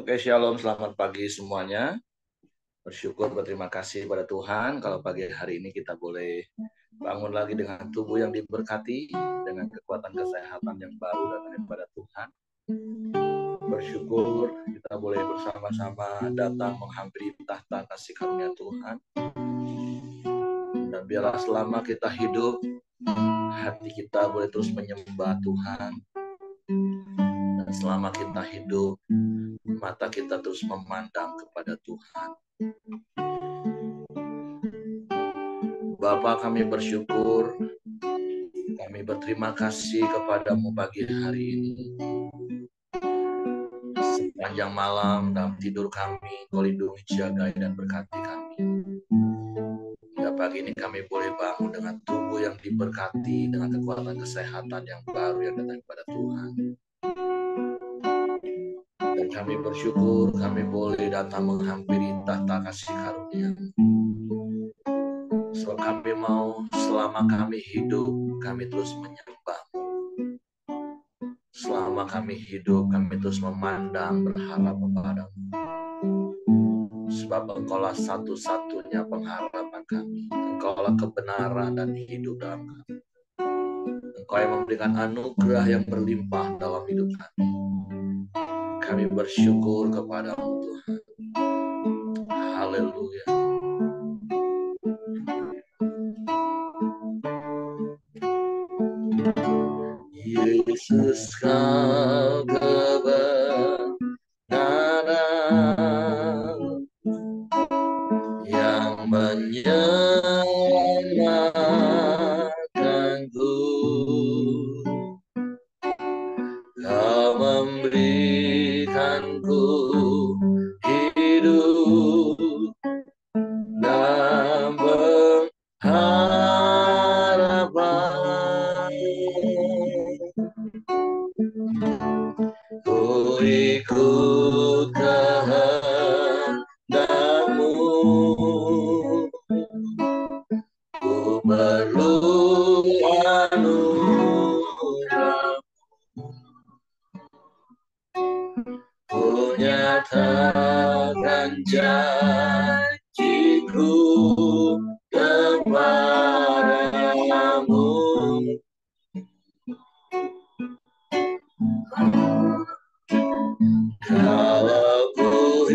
Oke, shalom, selamat pagi semuanya. Bersyukur, berterima kasih pada Tuhan kalau pagi hari ini kita boleh bangun lagi dengan tubuh yang diberkati, dengan kekuatan kesehatan yang baru datang daripada Tuhan. Bersyukur kita boleh bersama-sama datang menghampiri tahta kasih karunia Tuhan. Dan biarlah selama kita hidup, hati kita boleh terus menyembah Tuhan. Dan selama kita hidup, mata kita terus memandang kepada Tuhan. Bapa, kami bersyukur, kami berterima kasih kepadamu pagi hari ini. Sepanjang malam dalam tidur kami, Kau lindungi, jagai, dan berkati kami. Hingga pagi ini kami boleh bangun dengan tubuh yang diberkati, dengan kekuatan kesehatan yang baru yang datang kepada Tuhan. Dan kami bersyukur, kami boleh datang menghampiri tahta kasih karunia. So kami mau selama kami hidup, kami terus menyembah-Mu. Selama kami hidup, kami terus memandang, berharap kepada-Mu. Sebab Engkaulah satu-satunya pengharapan kami. Engkaulah kebenaran dan hidup dalam kami. Engkau yang memberikan anugerah yang berlimpah dalam hidup kami. Kami bersyukur kepada-Mu Tuhan. Haleluya. Yesus, Kau kebenaran yang menyelamatkanku. Kau memberikanku hidup dan pengharapan. Ku ikut kehendak-Mu, ku perlu anugerah-Mu. Ku nyatakan janjiku kepadamu. Kalau ku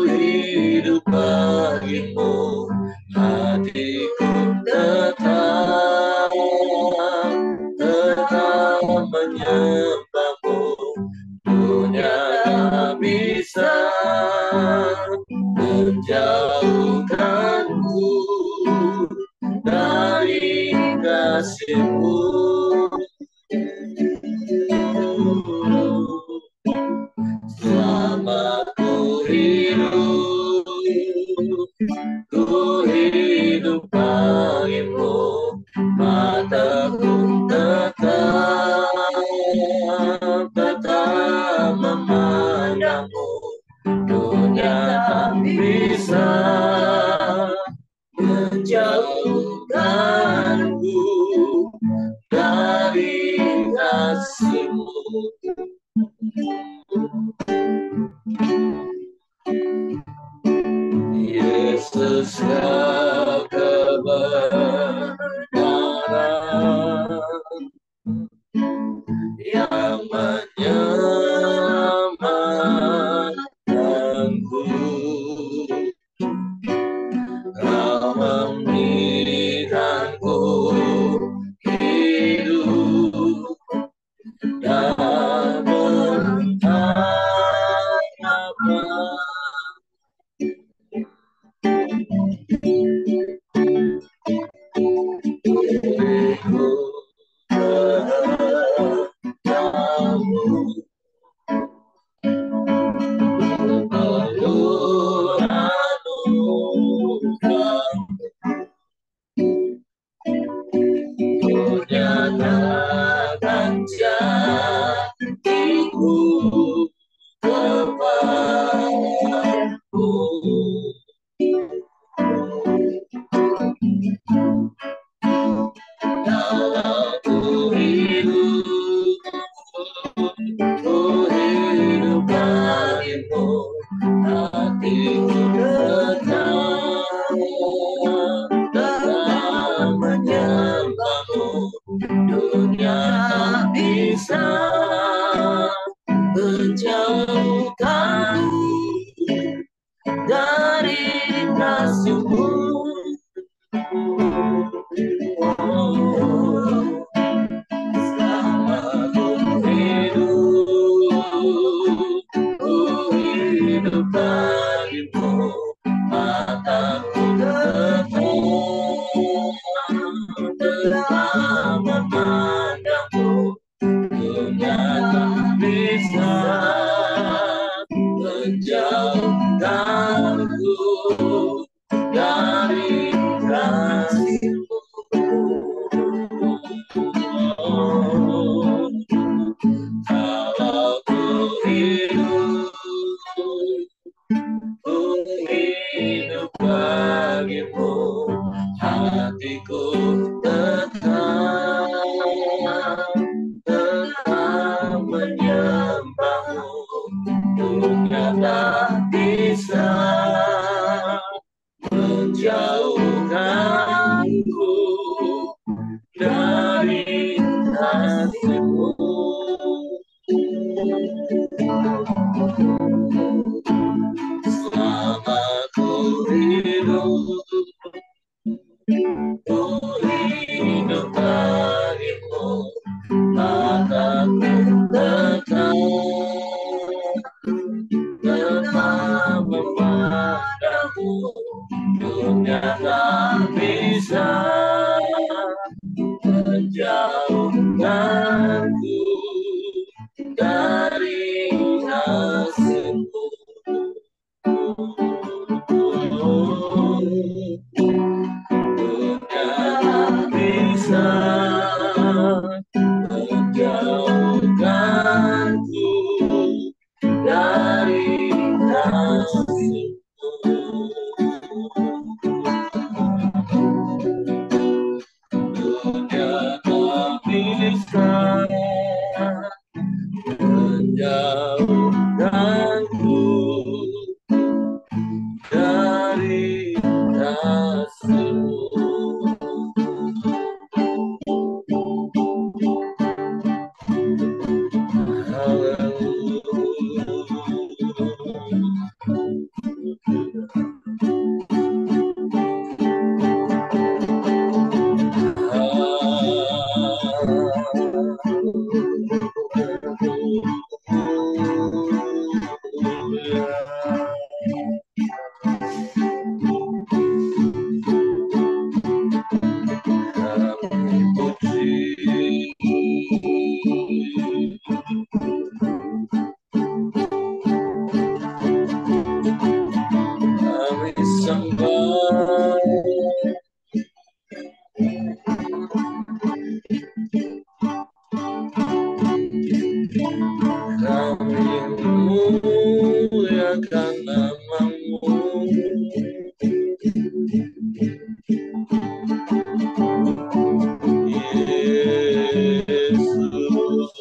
hidup bagimu, hatiku tetap menyembah-Mu. Dunia tak bisa menjauhkanku dari kasih-Mu. Selama ku hidup bagimu, mataku tetap memandang-Mu. Dunia tak bisa menjauhkanku dari kasih-Mu. Yesus, Kau kebenaran yang menyelamatkanku. Kau memberikanku hidup dan pengharapan. tetap memandangmu, dunia tak bisa menjauhkanku dari kasih-Mu. Kalau ku hidup bagimu, hatiku tetap menyembahmu, dunia tak bisa menjauhkanku dari kasih-Mu. Selama ku hidup bagimu, mataku tetap memandangmu, dunia tak bisa menjauhkanku dari kasih-Mu. Dunia tak bisa menjauhkanku dari kasih-Mu. Dunia tak bisa menjauhkanku dari kasih-Mu. Kami sembah, kami muliakan nama-Mu, Yesus.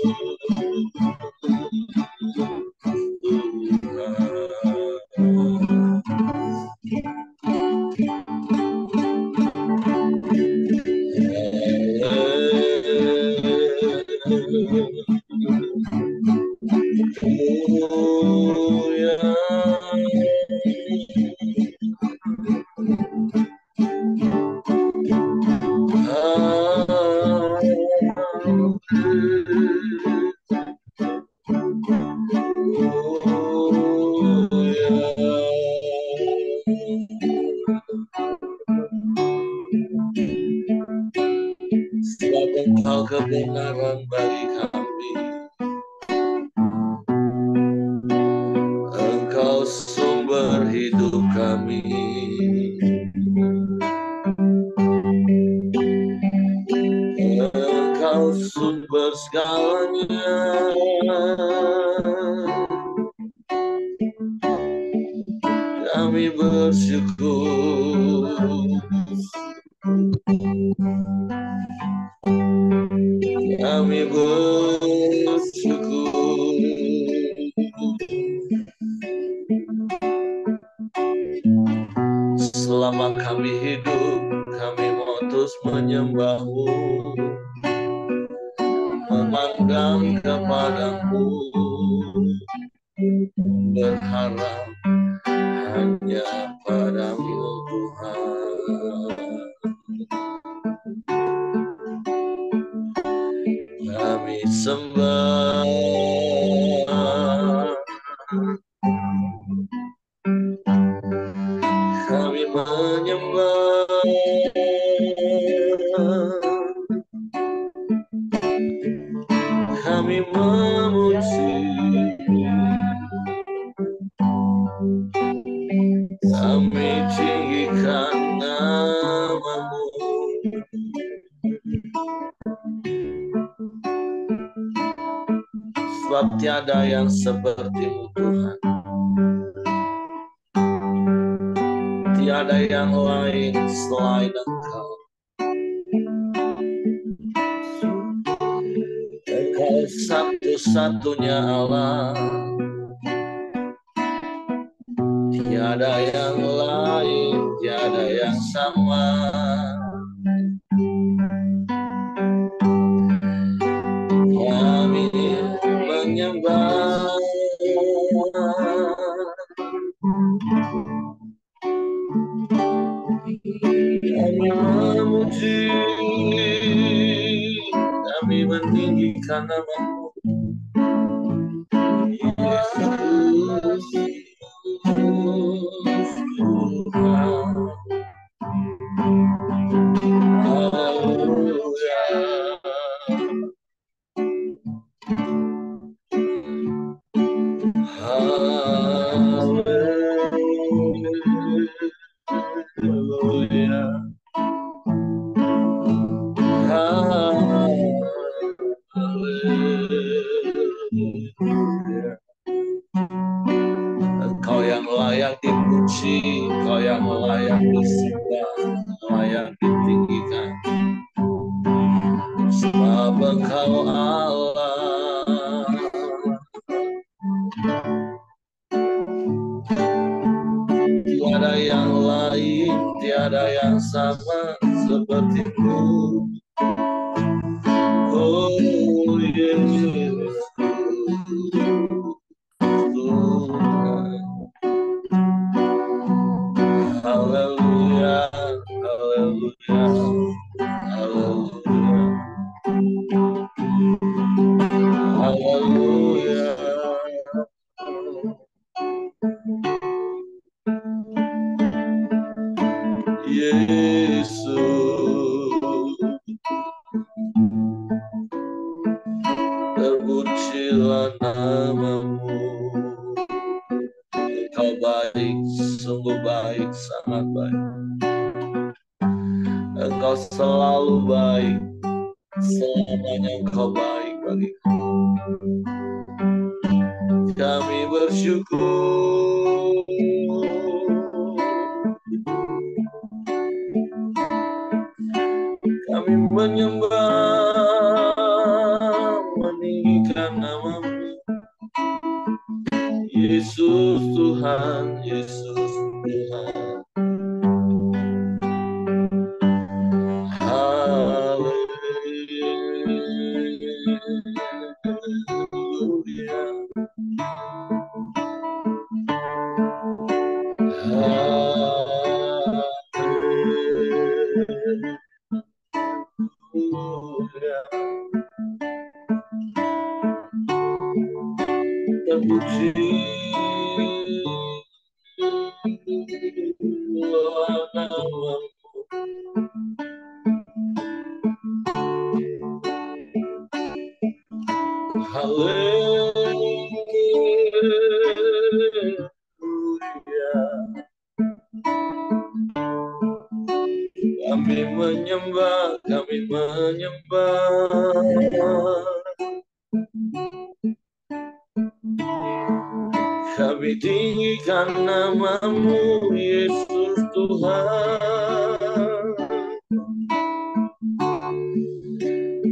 Sebab Engkau kebenaran bagi kami, Engkau sumber hidup kami, Engkau sumber segalanya. Kami bersyukur, kami bersyukur. Selama kami hidup, kami mau terus menyembah-Mu, memandang kepada-Mu, berharap hanya pada-Mu, Tuhan. Kami sembah, kami menyembah, memuji, kami tinggikan nama-Mu. Sebab tiada yang seperti-Mu Tuhan, tiada yang lain selain Engkau. Engkau satu-satunya Allah, tiada yang lain, tiada yang sama. Kami menyembah, kami memuji, kami meninggikan nama-Mu. Yesus Tuhan. Haleluya. Haleluya. Haleluya. Engkau yang layak dipuji, Engkau yang layak disembah, layak ditinggikan. Sebab Engkau Allah, tiada yang lain, tiada yang sama seperti-Mu. Oh Yesus Tuhan. Haleluya, haleluya, haleluya, haleluya. Yesus, terpujilah nama-Mu. Engkau baik, sungguh baik, sangat baik. Engkau selalu baik, selamanya Engkau baik bagi kami. Kami bersyukur, kami menyembah, meninggikan nama-Mu. Yesus Tuhan, Yesus Tuhan. Haleluya. Haleluya. Terpuji nama-Mu. Haleluya. Kami menyembah, kami menyembah. Kami tinggikan nama-Mu, Yesus Tuhan.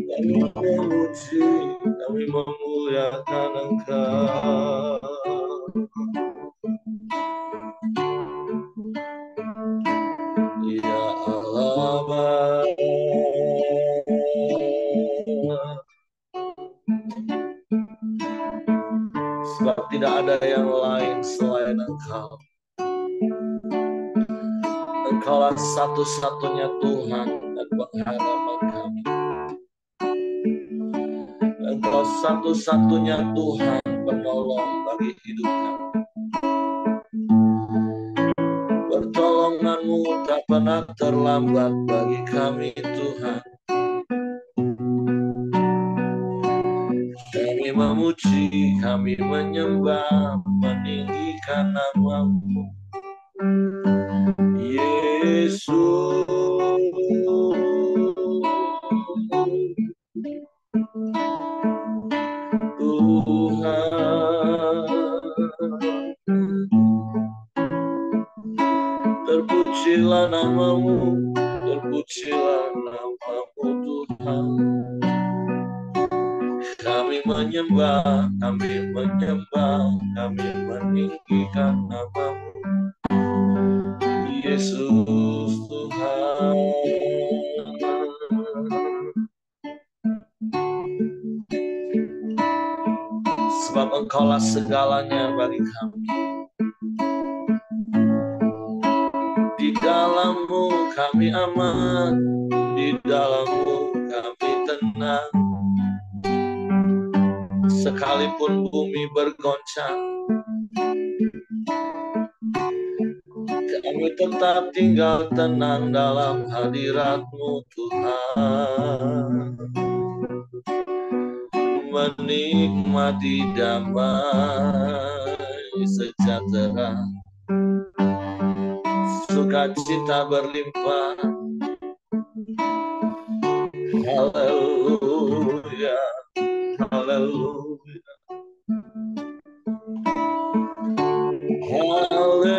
Kami memuji, kami memuliakan Engkau. Ya Allah Bapa, sebab tidak ada yang lain selain Engkau. Engkaulah satu-satunya Tuhan dan pengharapan kami. Engkau satu-satunya Tuhan penolong bagi hidup kami. Pertolongan-Mu tak pernah terlambat bagi kami Tuhan. Kami memuji, kami menyembah, meninggikan nama-Mu, Yesus. Tuhan, terpujilah nama-Mu, terpujilah nama-Mu Tuhan. Kami menyembah, kami meninggikan nama-Mu, Yesus Tuhan. Sebab Engkaulah segalanya bagi kami. Di dalam-Mu kami aman, di dalam-Mu kami tenang. Sekalipun bumi bergoncang, kami tetap tinggal tenang dalam hadirat-Mu Tuhan. Menikmati damai sejahtera, sukacita berlimpah. Haleluya, haleluya, haleluya,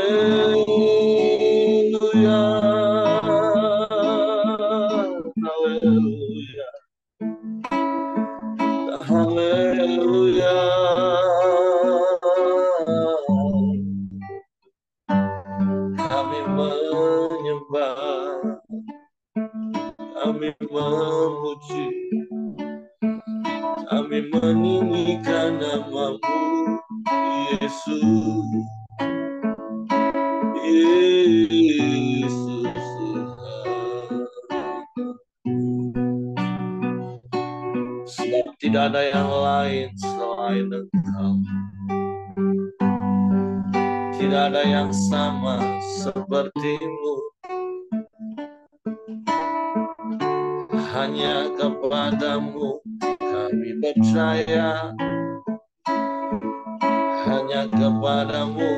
haleluya, haleluya. Kami menyembah, kami memuji, kami meninggikan nama-Mu, Yesus, Yesus Tuhan. Sebab tidak ada yang lain selain Engkau, tidak ada yang sama seperti-Mu. Hanya kepada-Mu kami percaya, hanya kepada-Mu,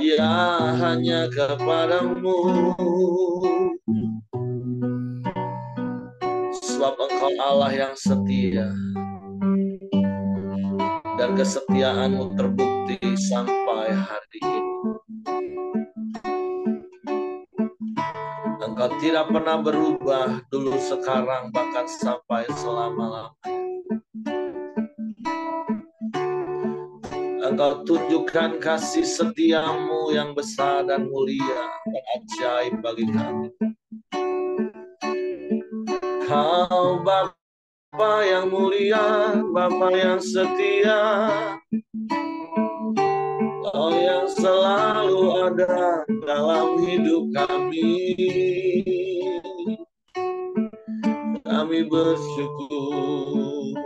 ya hanya kepada-Mu. Sebab Engkau Allah yang setia, dan kesetiaan-Mu terbukti sampai hari ini. Engkau tidak pernah berubah, dulu, sekarang, bahkan sampai selama-lamanya. Engkau tunjukkan kasih setia-Mu yang besar dan mulia dan ajaib bagi kami. Kau Bapa yang mulia, Bapa yang setia, Kau yang selalu ada dalam hidup kami. Kami bersyukur.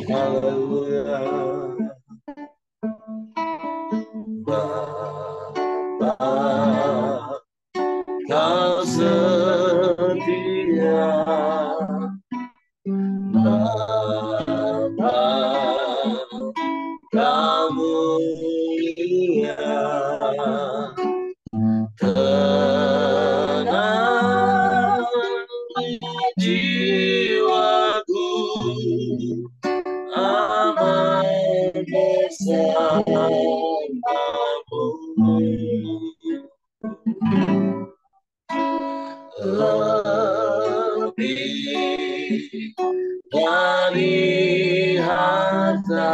Haleluya. Bapa, Kau setia. Bapa, Kau mulia. Tenang jiwaku, aman bersamamu. Lebih dari harta,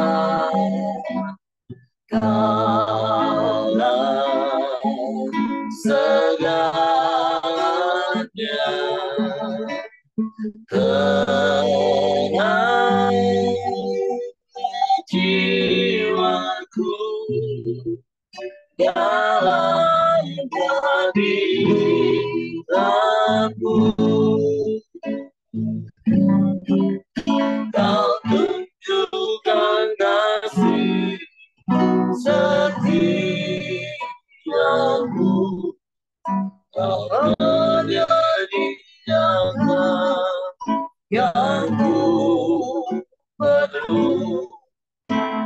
Kaulah segalanya. Tenang jiwaku dalam hadirat-Mu. Kau tunjukkan kasih setiamu. Kau menyertai yang ku perlu.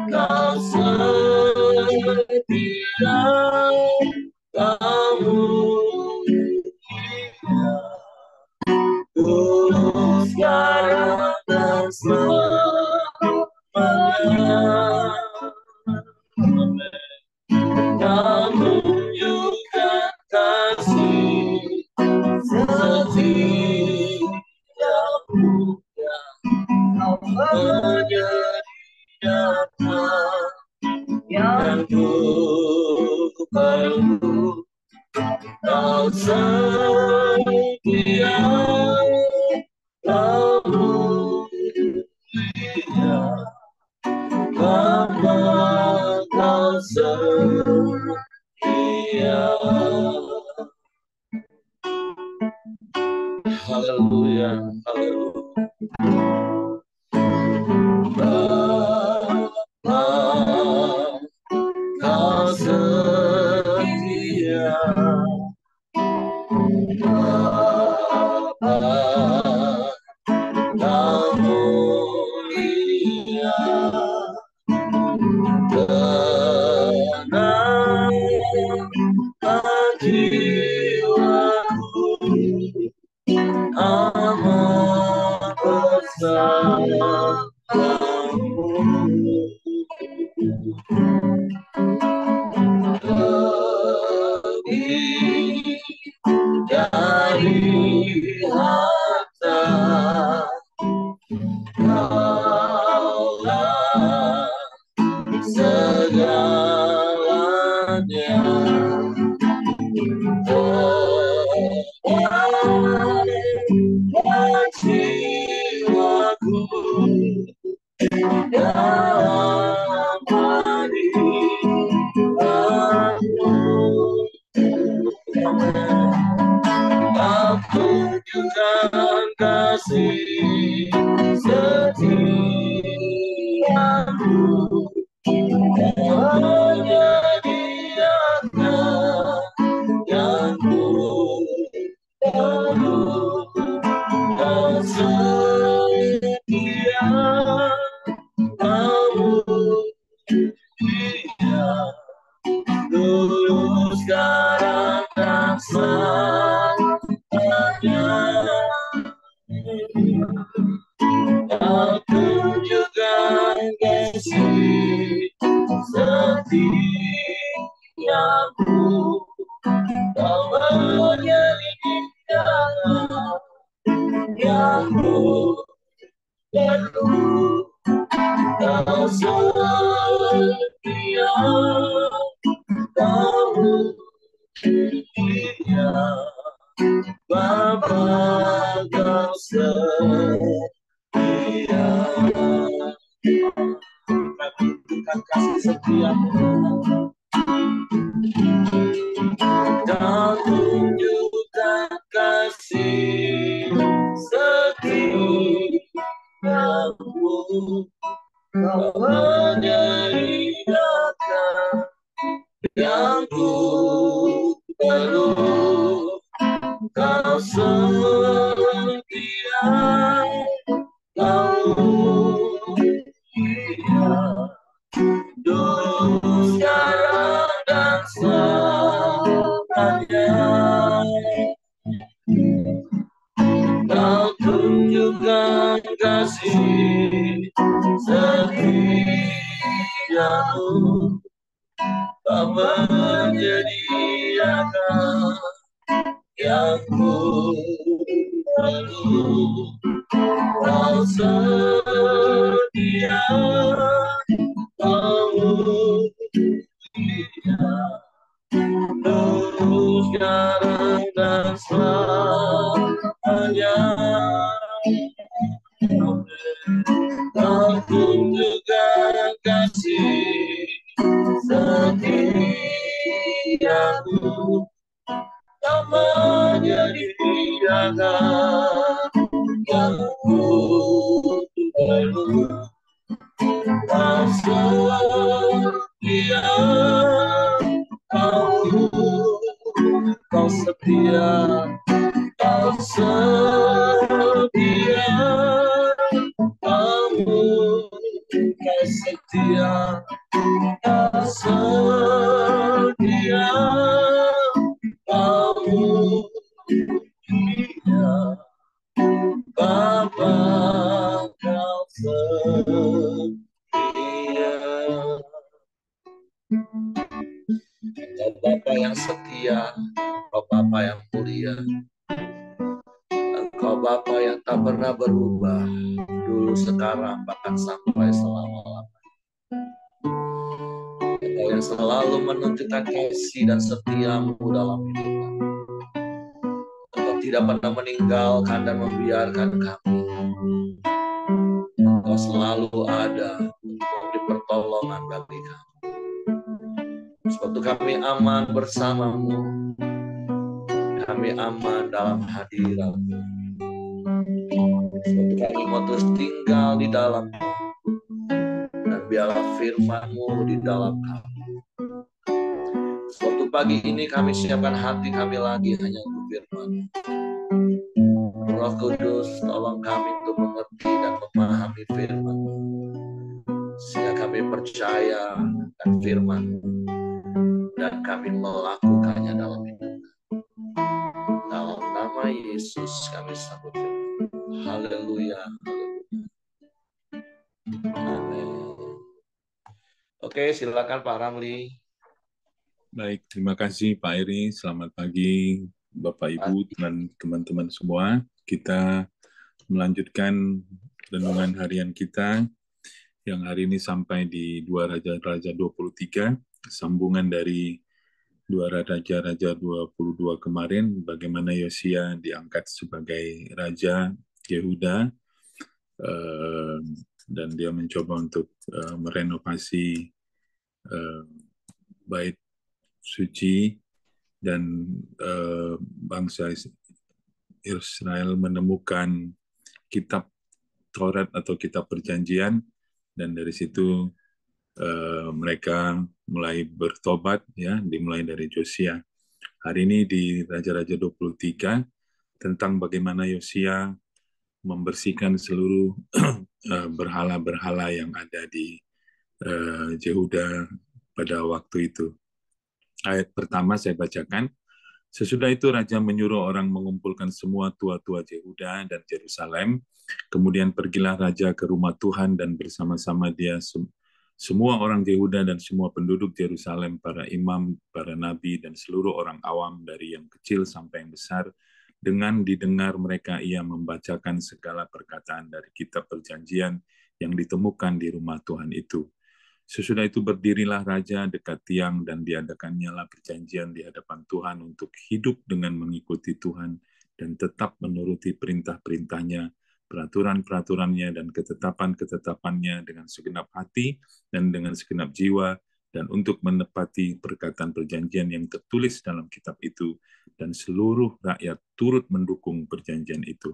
Kau setia, kamu tulus sekarang dan selamanya. Kamu juga kasih setiamu, kau menyediakan yang ku perlu. Kau setia, kamu setia, Bapa kau setia. Haleluya, haleluya. Bapa kau setia, Bapa kau mulia, tenangkan jiwaku, aman bersamamu. Lebih dari harta, Kaulah segalanya. Tenangkan jiwaku dalam hadiratmu. Kau tunjukkan kasih setiamu, kau menyediakan yang ku perlu. Kau setia, kamu setia, dulu sekarang dan selamanya. Kau tunjukkan kasih setiamu, kau menyediakan yang ku perlu. Kau setia, kamu setia, Bapa kau setia. Tunjukkan kasih setiamu, dan tunjukkan kasih setiamu, kau menyediakan yang ku perlu. Kau setia, kau setia, dulu sekarang dan selamanya. Kau tunjukkan kasih setiamu, kau menyediakan yang ku perlu. Kau setia, kamu setia, dulu sekarang dan selamanya. Kau tunjukkan kasih setiamu, kau menyediakan yang ku perlu. Kau setia, kau setia, kau setia, Bapa yang setia, Engkau Bapa yang mulia, Engkau Bapa yang tak pernah berubah, dulu, sekarang, bahkan sampai selama-lamanya. Engkau yang selalu menunjukkan kasih dan setiamu dalam hidup kami. Engkau tidak pernah meninggalkan dan membiarkan kami. Engkau selalu ada untuk memberi pertolongan bagi kami. Suatu kami aman bersamamu, kami aman dalam hadirat-Mu. Suatu kami mau terus tinggal di dalam, dan biarlah firman-Mu di dalam kami. Suatu pagi ini kami siapkan hati kami lagi hanya untuk firman. Roh Kudus, tolong kami untuk mengerti dan memahami firman, sehingga kami percaya dan firman, dan kami melakukannya dalam hidup. Dalam nama Yesus kami sambut firman. Haleluya. Amin. Oke, silakan Pak Ramli. Baik, terima kasih Pak Eri. Selamat pagi Bapak Ibu dan teman-teman semua. Kita melanjutkan renungan harian kita yang hari ini sampai di 2 Raja-Raja 23, sambungan dari 2 Raja-Raja 22 kemarin, bagaimana Yosia diangkat sebagai Raja Yehuda, dan dia mencoba untuk merenovasi bait suci, dan bangsa Israel menemukan kitab Taurat atau kitab perjanjian, dan dari situ mereka mulai bertobat, ya, dimulai dari Yosia. Hari ini di Raja-Raja 23 tentang bagaimana Yosia membersihkan seluruh berhala-berhala yang ada di Yehuda pada waktu itu. Ayat pertama saya bacakan. Sesudah itu Raja menyuruh orang mengumpulkan semua tua-tua Yehuda dan Yerusalem. Kemudian pergilah Raja ke rumah Tuhan, dan bersama-sama dia semua orang Yehuda dan semua penduduk Yerusalem, para imam, para nabi, dan seluruh orang awam dari yang kecil sampai yang besar. Dengan didengar mereka, ia membacakan segala perkataan dari kitab perjanjian yang ditemukan di rumah Tuhan itu. Sesudah itu berdirilah raja dekat tiang, dan diadakannya lah perjanjian di hadapan Tuhan untuk hidup dengan mengikuti Tuhan dan tetap menuruti perintah-perintahnya, peraturan-peraturannya, dan ketetapan-ketetapannya dengan segenap hati dan dengan segenap jiwa, dan untuk menepati perkataan perjanjian yang tertulis dalam kitab itu, dan seluruh rakyat turut mendukung perjanjian itu.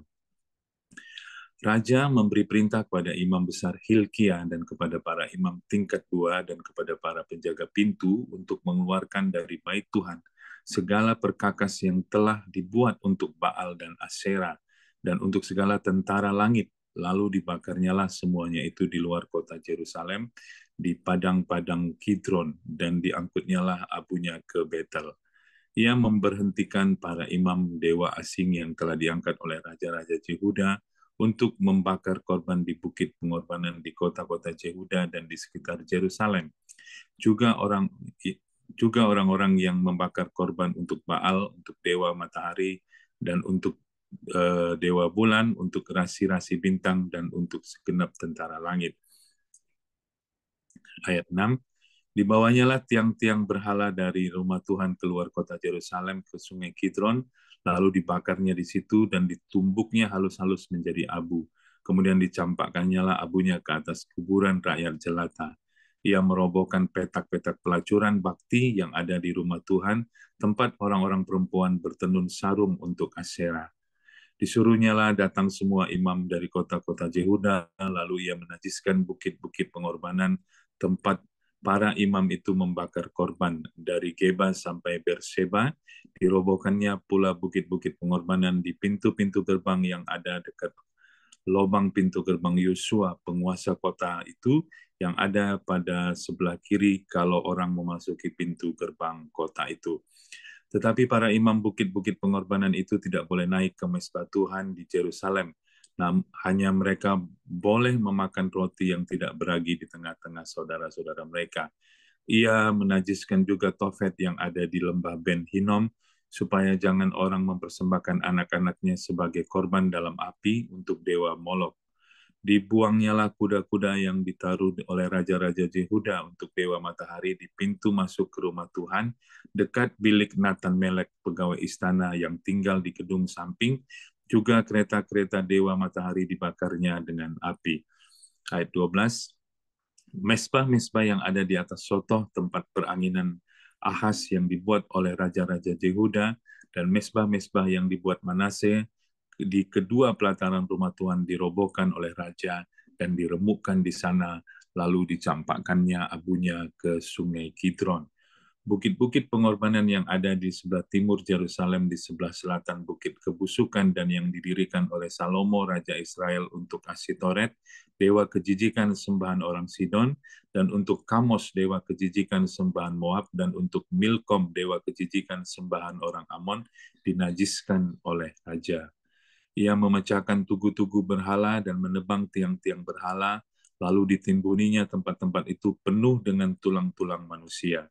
Raja memberi perintah kepada imam besar Hilkia dan kepada para imam tingkat 2 dan kepada para penjaga pintu untuk mengeluarkan dari bait Tuhan segala perkakas yang telah dibuat untuk Baal dan Asyera dan untuk segala tentara langit. Lalu dibakarnyalah semuanya itu di luar kota Yerusalem, di padang-padang Kidron, dan diangkutnyalah abunya ke Betel. Ia memberhentikan para imam dewa asing yang telah diangkat oleh raja-raja Yehuda untuk membakar korban di bukit pengorbanan di kota-kota Yehuda dan di sekitar Yerusalem. Juga orang-orang yang membakar korban untuk Baal, untuk dewa matahari, dan untuk dewa bulan, untuk rasi-rasi bintang, dan untuk segenap tentara langit. Ayat 6. Dibawanya lah tiang-tiang berhala dari rumah Tuhan keluar kota Yerusalem ke sungai Kidron, lalu dibakarnya di situ dan ditumbuknya halus-halus menjadi abu. Kemudian dicampakkannya lah abunya ke atas kuburan rakyat jelata. Ia merobohkan petak-petak pelacuran bakti yang ada di rumah Tuhan, tempat orang-orang perempuan bertenun sarung untuk Asyera. Disuruhnyalah datang semua imam dari kota-kota Yehuda, lalu ia menajiskan bukit-bukit pengorbanan, tempat para imam itu membakar korban dari Geba sampai Berseba. Dirobohkannya pula bukit-bukit pengorbanan di pintu-pintu gerbang yang ada dekat lubang pintu gerbang Yosua, penguasa kota itu, yang ada pada sebelah kiri kalau orang memasuki pintu gerbang kota itu. Tetapi para imam bukit-bukit pengorbanan itu tidak boleh naik ke mezbah Tuhan di Yerusalem. Hanya mereka boleh memakan roti yang tidak beragi di tengah-tengah saudara-saudara mereka. Ia menajiskan juga Tofet yang ada di lembah Ben Hinnom, supaya jangan orang mempersembahkan anak-anaknya sebagai korban dalam api untuk dewa Molok. Dibuangnyalah kuda-kuda yang ditaruh oleh raja-raja Yehuda untuk dewa matahari di pintu masuk ke rumah Tuhan, dekat bilik Nathan Melek, pegawai istana yang tinggal di gedung samping, juga kereta-kereta dewa matahari dibakarnya dengan api. Ayat 12, mesbah-mesbah yang ada di atas sotoh tempat peranginan Ahas yang dibuat oleh raja-raja Yehuda, dan mesbah-mesbah yang dibuat Manase di kedua pelataran rumah Tuhan dirobohkan oleh raja dan diremukkan di sana, lalu dicampakkannya abunya ke sungai Kidron. Bukit-bukit pengorbanan yang ada di sebelah timur Yerusalem, di sebelah selatan Bukit Kebusukan, dan yang didirikan oleh Salomo, Raja Israel, untuk Asitoret, dewa kejijikan sembahan orang Sidon, dan untuk Kamos, dewa kejijikan sembahan Moab, dan untuk Milkom, dewa kejijikan sembahan orang Amon, dinajiskan oleh raja. Ia memecahkan tugu-tugu berhala dan menebang tiang-tiang berhala, lalu ditimbuninya tempat-tempat itu penuh dengan tulang-tulang manusia.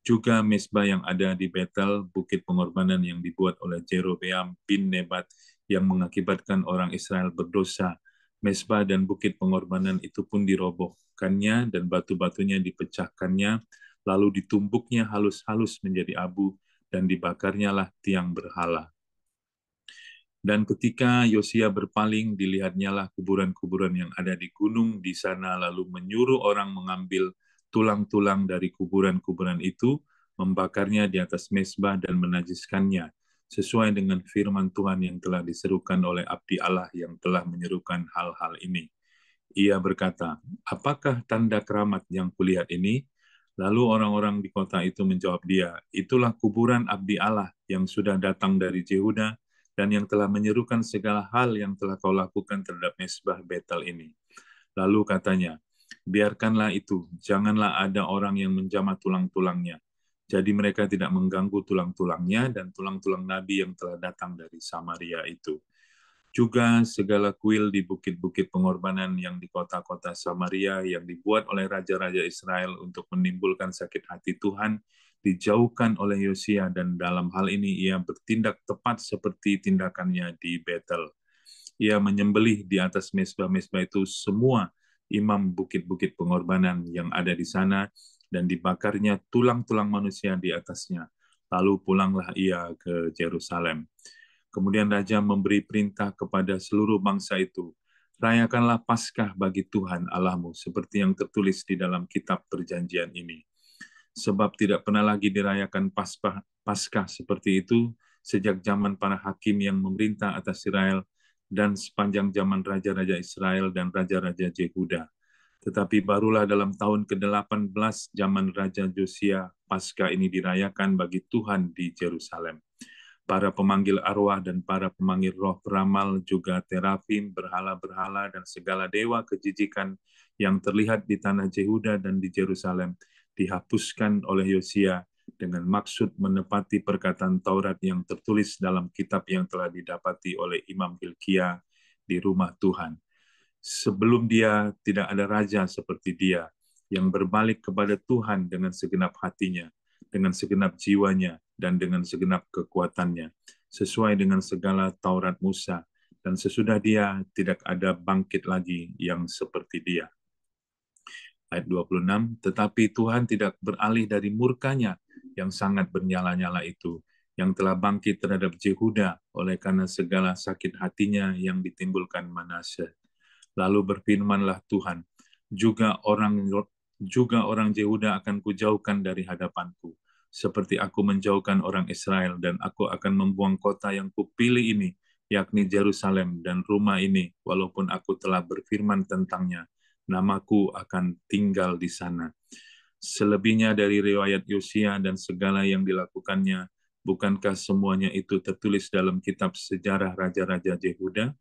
Juga mesbah yang ada di Betel, bukit pengorbanan yang dibuat oleh Jerobeam bin Nebat yang mengakibatkan orang Israel berdosa. Mesbah dan bukit pengorbanan itu pun dirobohkannya dan batu-batunya dipecahkannya, lalu ditumbuknya halus-halus menjadi abu dan dibakarnya lah tiang berhala. Dan ketika Yosia berpaling, dilihatnya lah kuburan-kuburan yang ada di gunung di sana, lalu menyuruh orang mengambil tulang-tulang dari kuburan-kuburan itu, membakarnya di atas mesbah dan menajiskannya, sesuai dengan firman Tuhan yang telah diserukan oleh abdi Allah yang telah menyerukan hal-hal ini. Ia berkata, apakah tanda keramat yang kulihat ini? Lalu orang-orang di kota itu menjawab dia, itulah kuburan abdi Allah yang sudah datang dari Yehuda, dan yang telah menyerukan segala hal yang telah kau lakukan terhadap mesbah Betel ini. Lalu katanya, biarkanlah itu, janganlah ada orang yang menjamah tulang-tulangnya. Jadi mereka tidak mengganggu tulang-tulangnya dan tulang-tulang nabi yang telah datang dari Samaria itu. Juga segala kuil di bukit-bukit pengorbanan yang di kota-kota Samaria yang dibuat oleh raja-raja Israel untuk menimbulkan sakit hati Tuhan, dijauhkan oleh Yosia, dan dalam hal ini ia bertindak tepat seperti tindakannya di Betel. Ia menyembelih di atas mesbah-mesbah itu semua imam bukit-bukit pengorbanan yang ada di sana, dan dibakarnya tulang-tulang manusia di atasnya. Lalu pulanglah ia ke Yerusalem. Kemudian raja memberi perintah kepada seluruh bangsa itu, rayakanlah Paskah bagi Tuhan Allahmu, seperti yang tertulis di dalam kitab perjanjian ini. Sebab tidak pernah lagi dirayakan Paskah seperti itu sejak zaman para hakim yang memerintah atas Israel dan sepanjang zaman raja-raja Israel dan raja-raja Yehuda. Tetapi barulah dalam tahun ke-18 zaman Raja Josia, Paskah ini dirayakan bagi Tuhan di Yerusalem. Para pemanggil arwah dan para pemanggil roh peramal, juga terafim, berhala-berhala, dan segala dewa kejijikan yang terlihat di tanah Yehuda dan di Yerusalem dihapuskan oleh Yosia dengan maksud menepati perkataan Taurat yang tertulis dalam kitab yang telah didapati oleh Imam Hilkia di rumah Tuhan. Sebelum dia tidak ada raja seperti dia yang berbalik kepada Tuhan dengan segenap hatinya, dengan segenap jiwanya, dan dengan segenap kekuatannya, sesuai dengan segala Taurat Musa, dan sesudah dia tidak ada bangkit lagi yang seperti dia. Ayat 26, tetapi Tuhan tidak beralih dari murkanya yang sangat bernyala-nyala itu, yang telah bangkit terhadap Yehuda oleh karena segala sakit hatinya yang ditimbulkan Manase. Lalu berfirmanlah Tuhan, juga orang Yehuda akan kujauhkan dari hadapanku, seperti aku menjauhkan orang Israel, dan aku akan membuang kota yang kupilih ini, yakni Yerusalem dan rumah ini, walaupun aku telah berfirman tentangnya, namaku akan tinggal di sana. Selebihnya dari riwayat Yosia dan segala yang dilakukannya, bukankah semuanya itu tertulis dalam kitab sejarah raja-raja Yehuda?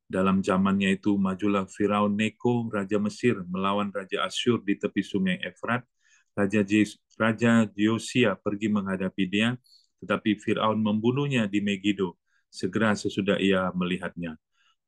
Dalam zamannya itu majulah Firaun Neko, Raja Mesir, melawan Raja Asyur di tepi sungai Efrat. Raja Yosia pergi menghadapi dia, tetapi Firaun membunuhnya di Megido, segera sesudah ia melihatnya.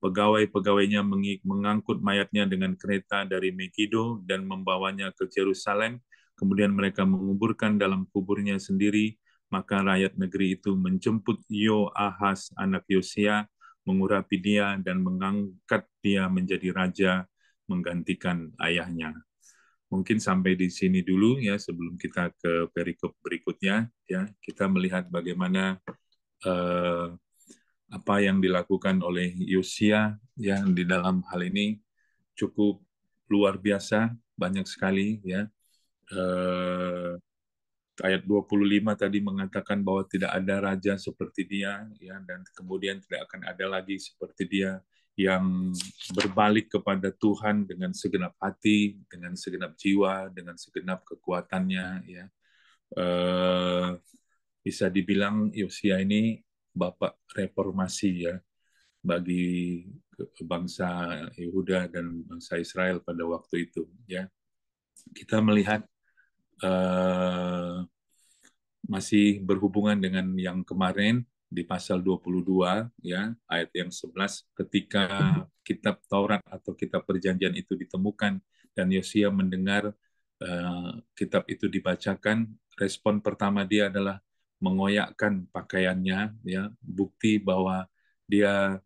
Pegawai-pegawainya mengangkut mayatnya dengan kereta dari Megido dan membawanya ke Yerusalem, kemudian mereka menguburkan dalam kuburnya sendiri. Maka rakyat negeri itu menjemput Yoahaz anak Yosia, mengurapi dia dan mengangkat dia menjadi raja menggantikan ayahnya. Mungkin sampai di sini dulu ya sebelum kita ke perikop berikutnya ya. Kita melihat bagaimana apa yang dilakukan oleh Yosia yang di dalam hal ini cukup luar biasa, banyak sekali ya. Ayat 25 tadi mengatakan bahwa tidak ada raja seperti dia ya, dan kemudian tidak akan ada lagi seperti dia yang berbalik kepada Tuhan dengan segenap hati, dengan segenap jiwa, dengan segenap kekuatannya ya. Bisa dibilang Yosia ini bapak reformasi ya bagi bangsa Yehuda dan bangsa Israel pada waktu itu ya. Kita melihat masih berhubungan dengan yang kemarin di pasal 22 ya ayat yang 11 ketika kitab Taurat atau kitab perjanjian itu ditemukan dan Yosia mendengar kitab itu dibacakan, respon pertama dia adalah mengoyakkan pakaiannya ya, bukti bahwa dia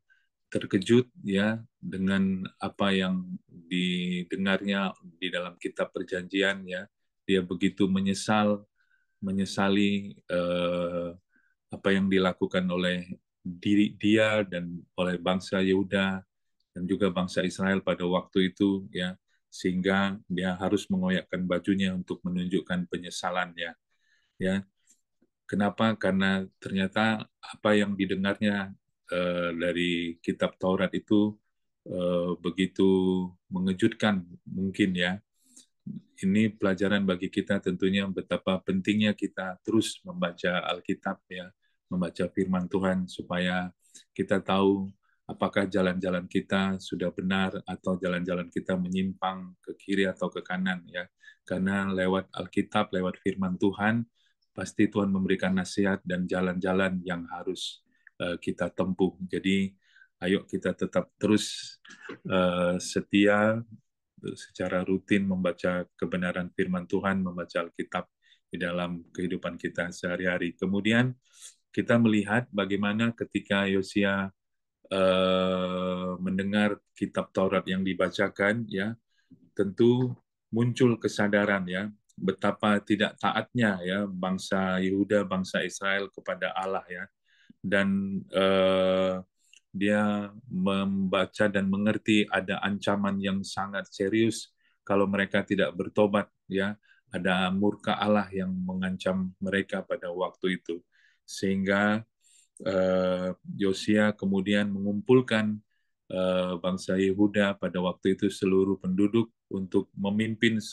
terkejut ya dengan apa yang didengarnya di dalam kitab perjanjian ya. Dia begitu menyesali apa yang dilakukan oleh diri dia dan oleh bangsa Yehuda dan juga bangsa Israel pada waktu itu ya, sehingga dia harus mengoyakkan bajunya untuk menunjukkan penyesalannya ya. Kenapa? Karena ternyata apa yang didengarnya dari kitab Taurat itu begitu mengejutkan mungkin ya. Ini pelajaran bagi kita tentunya betapa pentingnya kita terus membaca Alkitab ya, membaca firman Tuhan supaya kita tahu apakah jalan-jalan kita sudah benar atau jalan-jalan kita menyimpang ke kiri atau ke kanan ya. Karena lewat Alkitab, lewat firman Tuhan, pasti Tuhan memberikan nasihat dan jalan-jalan yang harus kita tempuh. Jadi ayo kita tetap terus setia secara rutin membaca kebenaran firman Tuhan, membaca Alkitab di dalam kehidupan kita sehari-hari. Kemudian kita melihat bagaimana ketika Yosia mendengar kitab Taurat yang dibacakan, ya tentu muncul kesadaran ya betapa tidak taatnya ya bangsa Yehuda, bangsa Israel kepada Allah ya, dan dia membaca dan mengerti ada ancaman yang sangat serius kalau mereka tidak bertobat ya, ada murka Allah yang mengancam mereka pada waktu itu, sehingga Yosia kemudian mengumpulkan bangsa Yehuda pada waktu itu seluruh penduduk untuk memimpin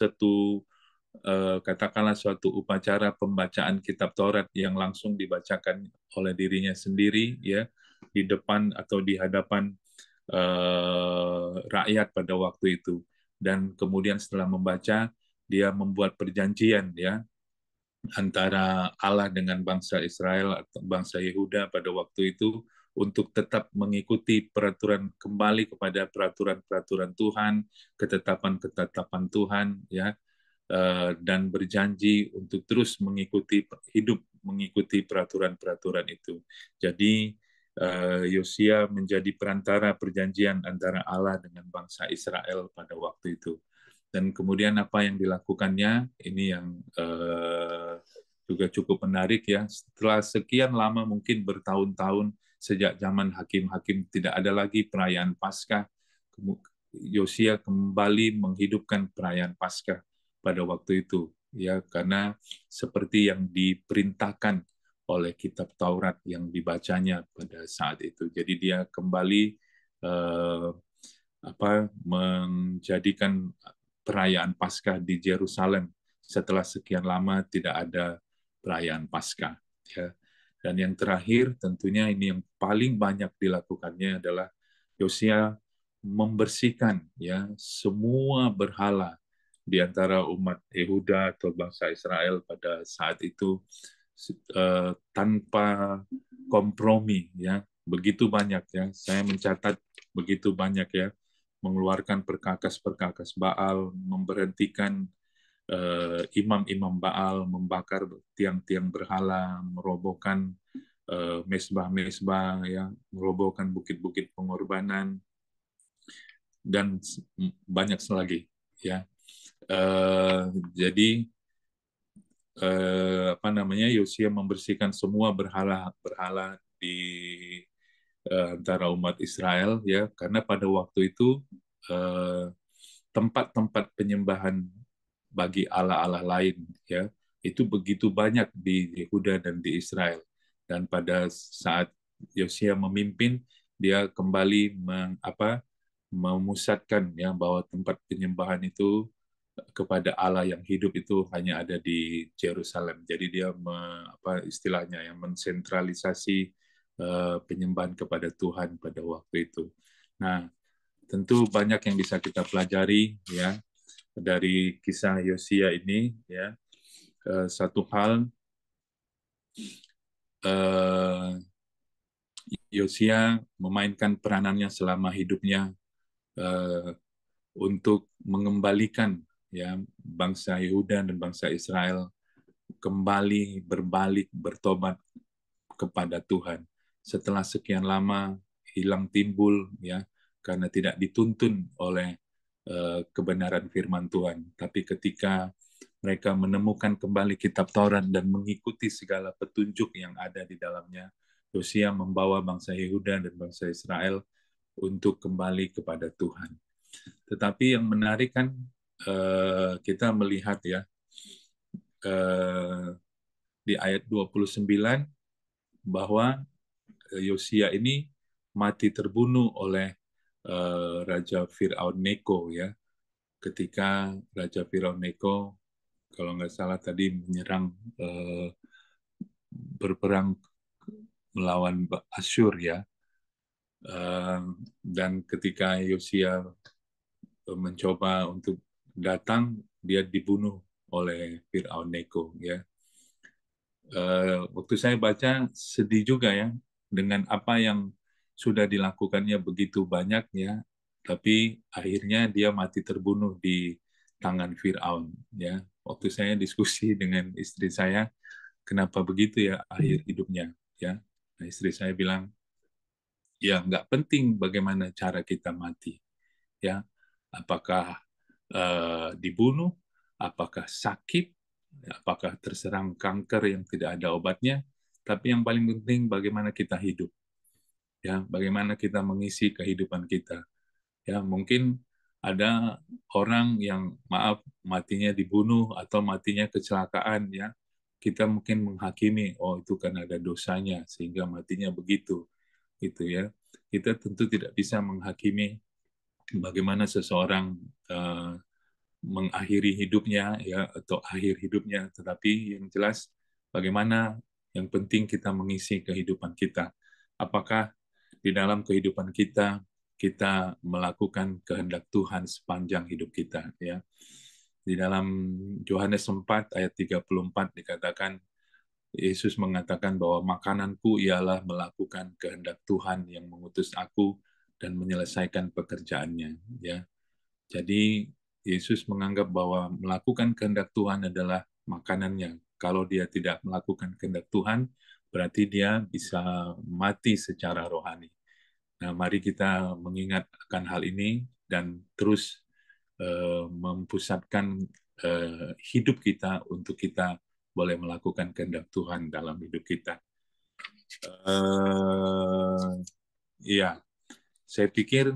katakanlah suatu upacara pembacaan kitab Taurat yang langsung dibacakan oleh dirinya sendiri ya di depan atau di hadapan rakyat pada waktu itu. Dan kemudian setelah membaca, dia membuat perjanjian ya antara Allah dengan bangsa Israel atau bangsa Yehuda pada waktu itu untuk tetap mengikuti peraturan, kembali kepada peraturan-peraturan Tuhan, ketetapan-ketetapan Tuhan ya, dan berjanji untuk terus mengikuti peraturan-peraturan itu. Jadi Yosia menjadi perantara perjanjian antara Allah dengan bangsa Israel pada waktu itu. Dan kemudian apa yang dilakukannya, ini yang juga cukup menarik ya. Setelah sekian lama, mungkin bertahun-tahun, sejak zaman hakim-hakim tidak ada lagi perayaan Paskah, Yosia kembali menghidupkan perayaan Paskah pada waktu itu. Ya, karena seperti yang diperintahkan oleh kitab Taurat yang dibacanya pada saat itu. Jadi dia kembali menjadikan perayaan Paskah di Yerusalem setelah sekian lama tidak ada perayaan Paskah ya. Dan yang terakhir tentunya ini yang paling banyak dilakukannya adalah Yosia membersihkan ya semua berhala di antara umat Yehuda atau bangsa Israel pada saat itu tanpa kompromi ya. Begitu banyak ya, saya mencatat begitu banyak ya, mengeluarkan perkakas-perkakas Baal, memberhentikan imam-imam Baal, membakar tiang-tiang berhala, merobohkan mesbah-mesbah, ya, merobohkan bukit-bukit pengorbanan, dan banyak lagi, ya. Jadi Yosia membersihkan semua berhala-berhala di antara umat Israel, ya, karena pada waktu itu eh, tempat-tempat penyembahan bagi allah-allah lain, ya, itu begitu banyak di Yehuda dan di Israel. Dan pada saat Yosia memimpin, dia kembali memusatkan, ya, bahwa tempat penyembahan itu kepada Allah yang hidup itu hanya ada di Yerusalem. Jadi dia istilahnya yang mensentralisasi penyembahan kepada Tuhan pada waktu itu. Nah, tentu banyak yang bisa kita pelajari, ya, dari kisah Yosia ini, ya. Satu hal, Yosia memainkan peranannya selama hidupnya eh, untuk mengembalikan, ya, bangsa Yehuda dan bangsa Israel kembali berbalik bertobat kepada Tuhan setelah sekian lama hilang timbul, ya, karena tidak dituntun oleh kebenaran firman Tuhan. Tapi ketika mereka menemukan kembali kitab Taurat dan mengikuti segala petunjuk yang ada di dalamnya, Yosia membawa bangsa Yehuda dan bangsa Israel untuk kembali kepada Tuhan. Tetapi yang menarik kan, kita melihat, ya, di ayat 29 bahwa Yosia ini mati terbunuh oleh Raja Fir'aun Neko, ya, ketika Raja Fir'aun Neko, kalau nggak salah tadi, menyerang, berperang melawan Asyur, ya. Dan ketika Yosia mencoba untuk datang, dia dibunuh oleh Fir'aun Neko, ya. Waktu saya baca sedih juga, ya, dengan apa yang sudah dilakukannya begitu banyak, ya, tapi akhirnya dia mati terbunuh di tangan Fir'aun, ya. Waktu saya diskusi dengan istri saya, kenapa begitu, ya, akhir hidupnya, ya. Nah, istri saya bilang, ya, nggak penting bagaimana cara kita mati, ya, apakah dibunuh, apakah sakit, apakah terserang kanker yang tidak ada obatnya, tapi yang paling penting bagaimana kita hidup, ya, bagaimana kita mengisi kehidupan kita, ya. Mungkin ada orang yang, maaf, matinya dibunuh atau matinya kecelakaan, ya, kita mungkin menghakimi, oh, itu kan ada dosanya sehingga matinya begitu, gitu, ya. Kita tentu tidak bisa menghakimi bagaimana seseorang mengakhiri hidupnya, ya, atau akhir hidupnya, tetapi yang jelas bagaimana, yang penting kita mengisi kehidupan kita. Apakah di dalam kehidupan kita kita melakukan kehendak Tuhan sepanjang hidup kita, ya. Di dalam Yohanes 4 ayat 34 dikatakan, Yesus mengatakan bahwa makananku ialah melakukan kehendak Tuhan yang mengutus aku dan menyelesaikan pekerjaannya, ya. Jadi Yesus menganggap bahwa melakukan kehendak Tuhan adalah makanannya. Kalau dia tidak melakukan kehendak Tuhan, berarti dia bisa mati secara rohani. Nah, mari kita mengingat akan hal ini dan terus mempusatkan hidup kita untuk kita boleh melakukan kehendak Tuhan dalam hidup kita. Iya, saya pikir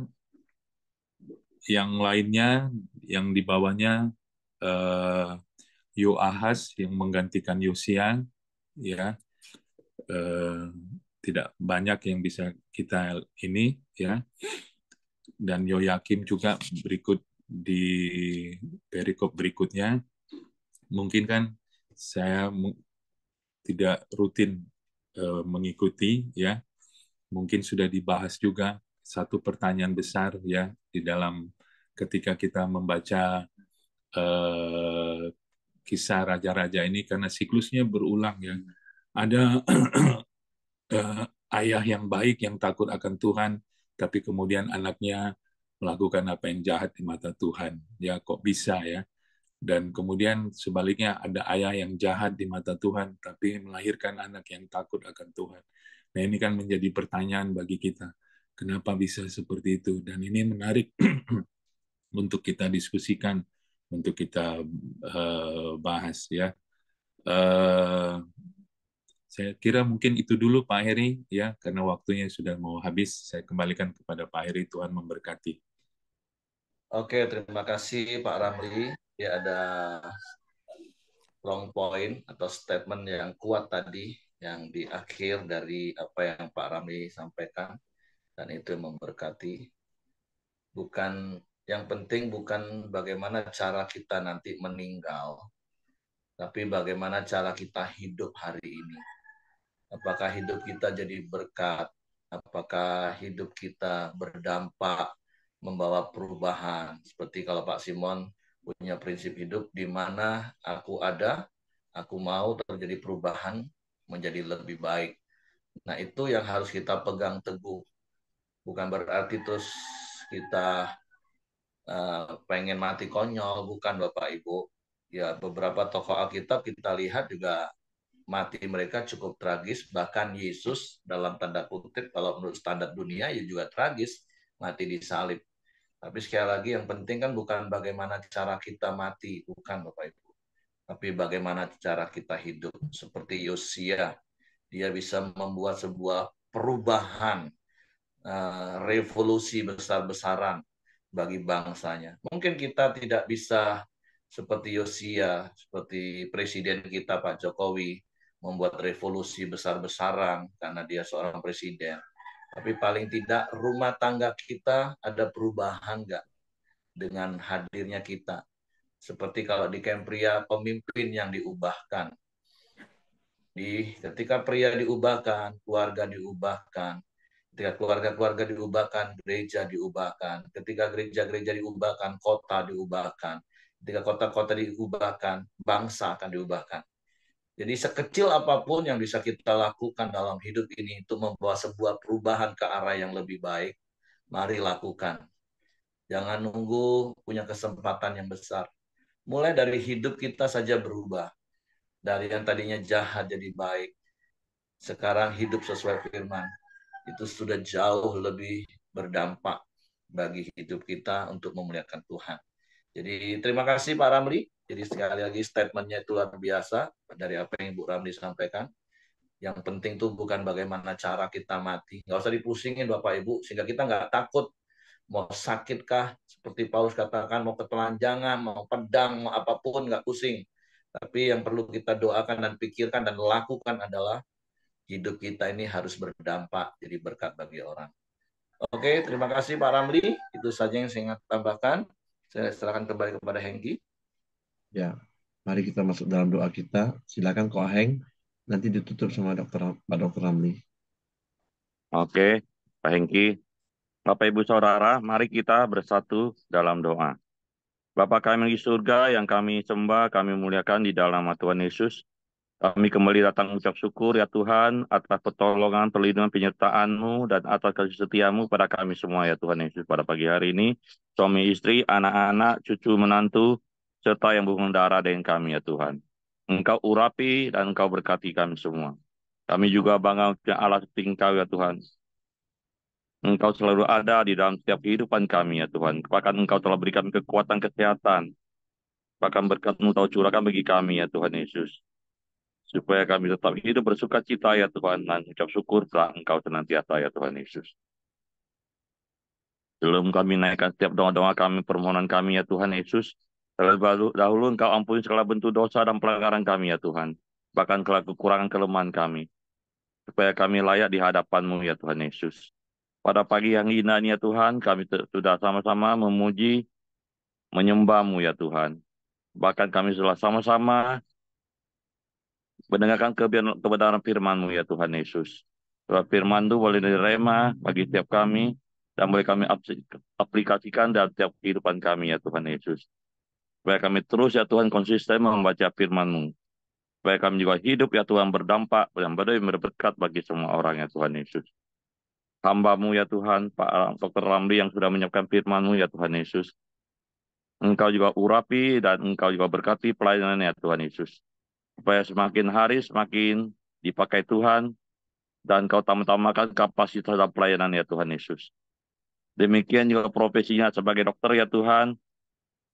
yang lainnya, yang di bawahnya, Yoahaz yang menggantikan Yosia, ya, tidak banyak yang bisa kita ini, ya. Dan Yoyakim juga berikut di perikop berikutnya. Mungkin kan saya tidak rutin mengikuti, ya. Mungkin sudah dibahas juga satu pertanyaan besar, ya, di dalam ketika kita membaca kisah raja-raja ini, karena siklusnya berulang, ya. Ada ayah yang baik yang takut akan Tuhan, tapi kemudian anaknya melakukan apa yang jahat di mata Tuhan. Ya, kok bisa, ya? Dan kemudian sebaliknya ada ayah yang jahat di mata Tuhan, tapi melahirkan anak yang takut akan Tuhan. Nah ini kan menjadi pertanyaan bagi kita, kenapa bisa seperti itu? Dan ini menarik untuk kita diskusikan, untuk kita bahas ya. Saya kira mungkin itu dulu Pak Heri ya, karena waktunya sudah mau habis. Saya kembalikan kepada Pak Heri, Tuhan memberkati. Oke, terima kasih Pak Ramli. Ya, ada long point atau statement yang kuat tadi yang di akhir dari apa yang Pak Ramli sampaikan, dan itu memberkati. Bukan yang penting bukan bagaimana cara kita nanti meninggal, tapi bagaimana cara kita hidup hari ini. Apakah hidup kita jadi berkat? Apakah hidup kita berdampak, membawa perubahan? Seperti kalau Pak Simon punya prinsip hidup di mana aku ada, aku mau terjadi perubahan menjadi lebih baik. Nah, itu yang harus kita pegang teguh. Bukan berarti terus kita pengen mati konyol, bukan Bapak Ibu. Ya, beberapa tokoh Alkitab kita lihat juga mati mereka cukup tragis, bahkan Yesus dalam tanda kutip kalau menurut standar dunia ya juga tragis, mati di salib. Tapi sekali lagi yang penting kan bukan bagaimana cara kita mati, bukan Bapak Ibu, tapi bagaimana cara kita hidup. Seperti Yosia, dia bisa membuat sebuah perubahan, revolusi besar-besaran bagi bangsanya. Mungkin kita tidak bisa seperti Yosia, seperti presiden kita Pak Jokowi, membuat revolusi besar-besaran karena dia seorang presiden. Tapi paling tidak rumah tangga kita ada perubahan nggak dengan hadirnya kita. Seperti kalau di Kempria, pemimpin yang diubahkan. Ketika pria diubahkan, keluarga diubahkan. Ketika keluarga-keluarga diubahkan, gereja diubahkan. Ketika gereja-gereja diubahkan, kota diubahkan. Ketika kota-kota diubahkan, bangsa akan diubahkan. Jadi sekecil apapun yang bisa kita lakukan dalam hidup ini untuk membawa sebuah perubahan ke arah yang lebih baik, mari lakukan. Jangan nunggu punya kesempatan yang besar. Mulai dari hidup kita saja berubah. Dari yang tadinya jahat jadi baik. Sekarang hidup sesuai firman. Itu sudah jauh lebih berdampak bagi hidup kita untuk memuliakan Tuhan. Jadi terima kasih Pak Ramli. Jadi sekali lagi statementnya itu luar biasa dari apa yang Ibu Ramli sampaikan. Yang penting tuh bukan bagaimana cara kita mati. Nggak usah dipusingin Bapak Ibu, sehingga kita nggak takut mau sakitkah, seperti Paulus katakan, mau ketelanjangan, mau pedang, mau apapun, nggak pusing. Tapi yang perlu kita doakan dan pikirkan dan lakukan adalah hidup kita ini harus berdampak, jadi berkat bagi orang. Oke, terima kasih Pak Ramli. Itu saja yang saya ingin tambahkan. Saya serahkan kembali kepada Hengki. Ya, mari kita masuk dalam doa kita. Silakan Ko Heng, nanti ditutup sama Pak Dr. Ramli. Oke, Pak Hengki. Bapak Ibu Saudara, mari kita bersatu dalam doa. Bapa kami di surga yang kami sembah, kami muliakan di dalam nama Tuhan Yesus. Kami kembali datang mengucap syukur ya Tuhan atas pertolongan, perlindungan, penyertaan-Mu dan atas kasih setia-Mu pada kami semua ya Tuhan Yesus pada pagi hari ini. Suami istri, anak-anak, cucu, menantu, serta yang berhubungan dengan kami ya Tuhan. Engkau urapi dan Engkau berkati kami semua. Kami juga bangga punya Allah seperti Engkau ya Tuhan. Engkau selalu ada di dalam setiap kehidupan kami ya Tuhan. Bahkan Engkau telah berikan kekuatan kesehatan. Bahkan berkat-Mu Engkau curahkan bagi kami ya Tuhan Yesus. Supaya kami tetap hidup bersuka cita ya Tuhan, dan ucap syukur telah Engkau senantiasa ya Tuhan Yesus. Sebelum kami naikkan setiap doa-doa kami, permohonan kami ya Tuhan Yesus, terlebih dahulu Engkau ampuni segala bentuk dosa dan pelanggaran kami ya Tuhan, bahkan segala kekurangan kelemahan kami, supaya kami layak di hadapan-Mu ya Tuhan Yesus. Pada pagi yang indah ini ya Tuhan, kami sudah sama-sama memuji, menyembah-Mu ya Tuhan. Bahkan kami sudah sama-sama mendengarkan kebenaran firman-Mu ya Tuhan Yesus. Sebab firman itu boleh diterima bagi setiap kami dan boleh kami aplikasikan dalam setiap kehidupan kami ya Tuhan Yesus. Supaya kami terus ya Tuhan konsisten membaca firman-Mu. Supaya kami juga hidup ya Tuhan berdampak dan berberkat bagi semua orang ya Tuhan Yesus. Hamba-Mu ya Tuhan, Pak Dr. Ramli yang sudah menyiapkan firman-Mu ya Tuhan Yesus. Engkau juga urapi dan Engkau juga berkati pelayanannya Tuhan Yesus. Supaya semakin hari semakin dipakai Tuhan, dan Kau tambah-tambahkan kapasitas dan pelayanannya Tuhan Yesus. Demikian juga profesinya sebagai dokter ya Tuhan,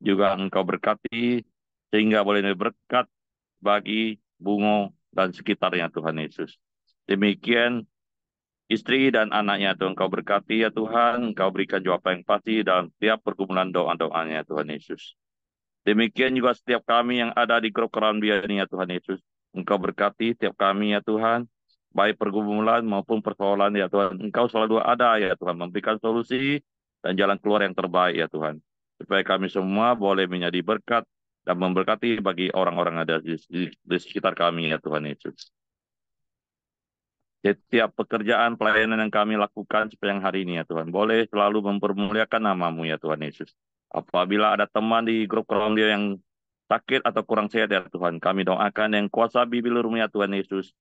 juga Engkau berkati, sehingga boleh berkat bagi Bungo dan sekitarnya Tuhan Yesus. Demikian istri dan anaknya Tuhan Engkau berkati ya Tuhan, Engkau berikan jawaban yang pasti dalam setiap pergumulan doa-doanya Tuhan Yesus. Demikian juga setiap kami yang ada di grup Kerambian ini ya Tuhan Yesus. Engkau berkati setiap kami ya Tuhan, baik pergumulan maupun persoalan ya Tuhan. Engkau selalu ada ya Tuhan, memberikan solusi dan jalan keluar yang terbaik ya Tuhan. Supaya kami semua boleh menjadi berkat dan memberkati bagi orang-orang yang ada di sekitar kami ya Tuhan Yesus. Setiap pekerjaan pelayanan yang kami lakukan sepanjang hari ini ya Tuhan, boleh selalu mempermuliakan nama-Mu ya Tuhan Yesus. Apabila ada teman di grup Kerambian yang sakit atau kurang sehat ya Tuhan, kami doakan yang kuasa bibilur-Mu ya Tuhan Yesus,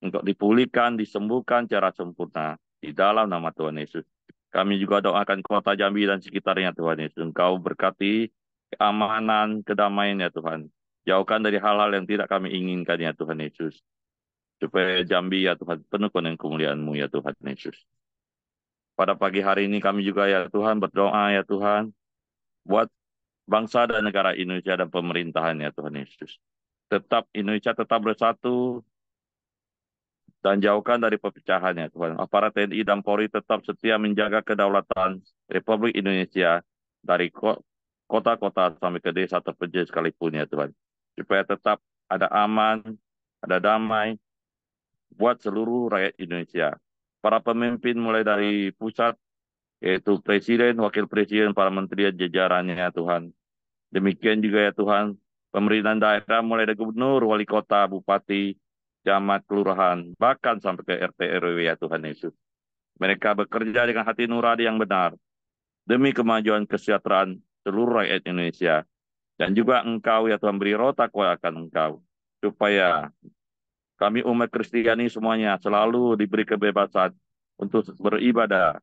untuk dipulihkan, disembuhkan secara sempurna di dalam nama Tuhan Yesus. Kami juga doakan kota Jambi dan sekitarnya Tuhan Yesus. Engkau berkati keamanan, kedamaian ya Tuhan. Jauhkan dari hal-hal yang tidak kami inginkan ya Tuhan Yesus. Supaya Jambi ya Tuhan penuh dengan kemuliaan-Mu ya Tuhan Yesus. Pada pagi hari ini kami juga ya Tuhan berdoa ya Tuhan, buat bangsa dan negara Indonesia dan pemerintahan ya Tuhan Yesus. Indonesia tetap bersatu dan jauhkan dari perpecahan ya Tuhan. Aparat TNI dan Polri tetap setia menjaga kedaulatan Republik Indonesia dari kota-kota sampai ke desa terpencil sekalipun ya Tuhan. Supaya tetap ada aman, ada damai buat seluruh rakyat Indonesia. Para pemimpin mulai dari pusat, yaitu Presiden, Wakil Presiden, para menteri dan jajarannya ya Tuhan. Demikian juga ya Tuhan, pemerintahan daerah mulai dari gubernur, wali kota, bupati, camat, kelurahan, bahkan sampai ke RT RW ya Tuhan Yesus. Mereka bekerja dengan hati nurani yang benar demi kemajuan kesejahteraan seluruh rakyat Indonesia. Dan juga Engkau ya Tuhan beri roh takwa akan Engkau, supaya kami umat Kristiani semuanya selalu diberi kebebasan untuk beribadah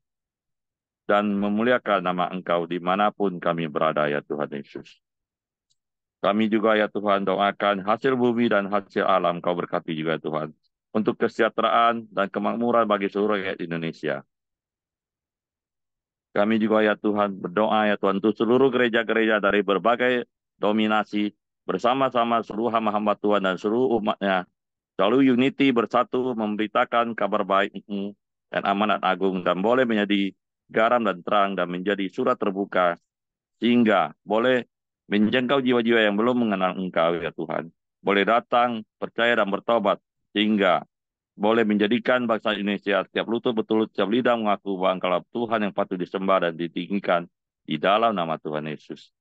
dan memuliakan nama Engkau dimanapun kami berada ya Tuhan Yesus. Kami juga ya Tuhan doakan hasil bumi dan hasil alam Kau berkati juga Tuhan, untuk kesejahteraan dan kemakmuran bagi seluruh rakyat Indonesia. Kami juga ya Tuhan berdoa ya Tuhan untuk seluruh gereja-gereja dari berbagai dominasi, bersama-sama seluruh hamba-hamba Tuhan dan seluruh umatnya, selalu unity bersatu memberitakan kabar baik-Mu dan amanat agung, dan boleh menjadi garam dan terang dan menjadi surat terbuka, sehingga boleh menjangkau jiwa-jiwa yang belum mengenal Engkau ya Tuhan. Boleh datang, percaya dan bertobat, sehingga boleh menjadikan bangsa Indonesia setiap lutut betul, setiap lidah mengaku bahwa Engkau Tuhan yang patut disembah dan ditinggikan di dalam nama Tuhan Yesus.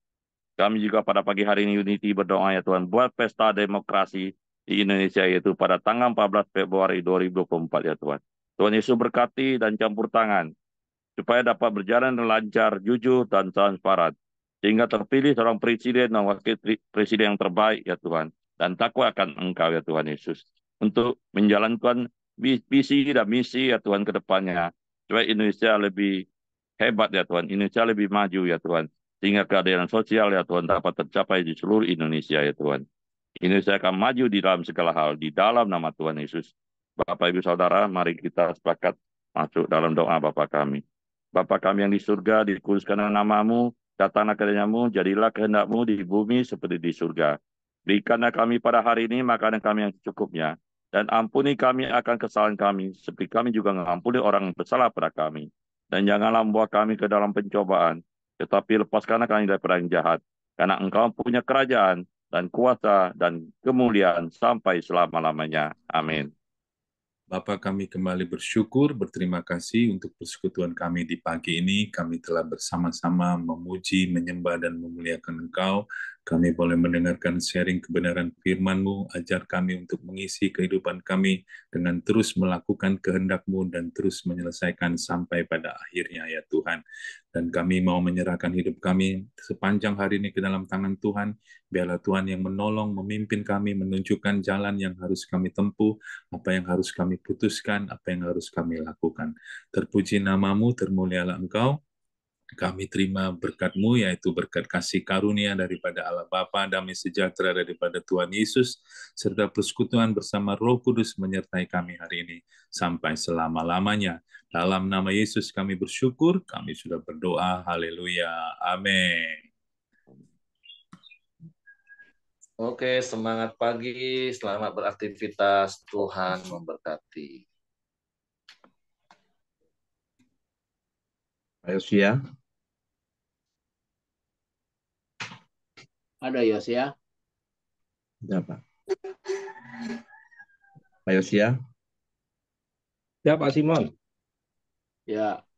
Kami juga pada pagi hari ini unity berdoa ya Tuhan, buat pesta demokrasi di Indonesia, yaitu pada tanggal 14 Februari 2024 ya Tuhan. Tuhan Yesus berkati dan campur tangan, supaya dapat berjalan lancar, jujur, dan transparan, sehingga terpilih seorang presiden dan wakil presiden yang terbaik ya Tuhan, dan takwa akan Engkau ya Tuhan Yesus, untuk menjalankan visi dan misi ya Tuhan ke depannya, supaya Indonesia lebih hebat ya Tuhan, Indonesia lebih maju ya Tuhan, sehingga keadilan sosial ya Tuhan dapat tercapai di seluruh Indonesia ya Tuhan. Indonesia akan maju di dalam segala hal, di dalam nama Tuhan Yesus. Bapak Ibu Saudara, mari kita sepakat masuk dalam doa Bapa kami. Bapa kami yang di surga, dikuduskanlah nama-Mu, datanglah kehendak-Mu, jadilah kehendak-Mu di bumi seperti di surga. Berikanlah kami pada hari ini makanan kami yang secukupnya, dan ampuni kami akan kesalahan kami, seperti kami juga mengampuni orang yang bersalah pada kami. Dan janganlah membawa kami ke dalam pencobaan, tetapi lepaskanlah kami daripada yang jahat, karena Engkau punya kerajaan dan kuasa dan kemuliaan sampai selama-lamanya. Amin. Bapa, kami kembali bersyukur, berterima kasih untuk persekutuan kami di pagi ini. Kami telah bersama-sama memuji, menyembah, dan memuliakan Engkau. Kami boleh mendengarkan sharing kebenaran firman-Mu. Ajar kami untuk mengisi kehidupan kami dengan terus melakukan kehendak-Mu dan terus menyelesaikan sampai pada akhirnya ya Tuhan. Dan kami mau menyerahkan hidup kami sepanjang hari ini ke dalam tangan Tuhan. Biarlah Tuhan yang menolong, memimpin kami, menunjukkan jalan yang harus kami tempuh, apa yang harus kami putuskan, apa yang harus kami lakukan. Terpuji nama-Mu, termulialah Engkau. Kami terima berkat-Mu, yaitu berkat kasih karunia daripada Allah Bapa, damai sejahtera daripada Tuhan Yesus, serta persekutuan bersama Roh Kudus menyertai kami hari ini sampai selama-lamanya. Dalam nama Yesus kami bersyukur, kami sudah berdoa. Haleluya. Amin. Oke, semangat pagi, selamat beraktivitas, Tuhan memberkati. Pak Yosia, Ada Yosia? ya Pak. Pak Yosia, Ya Pak Simon. Ya,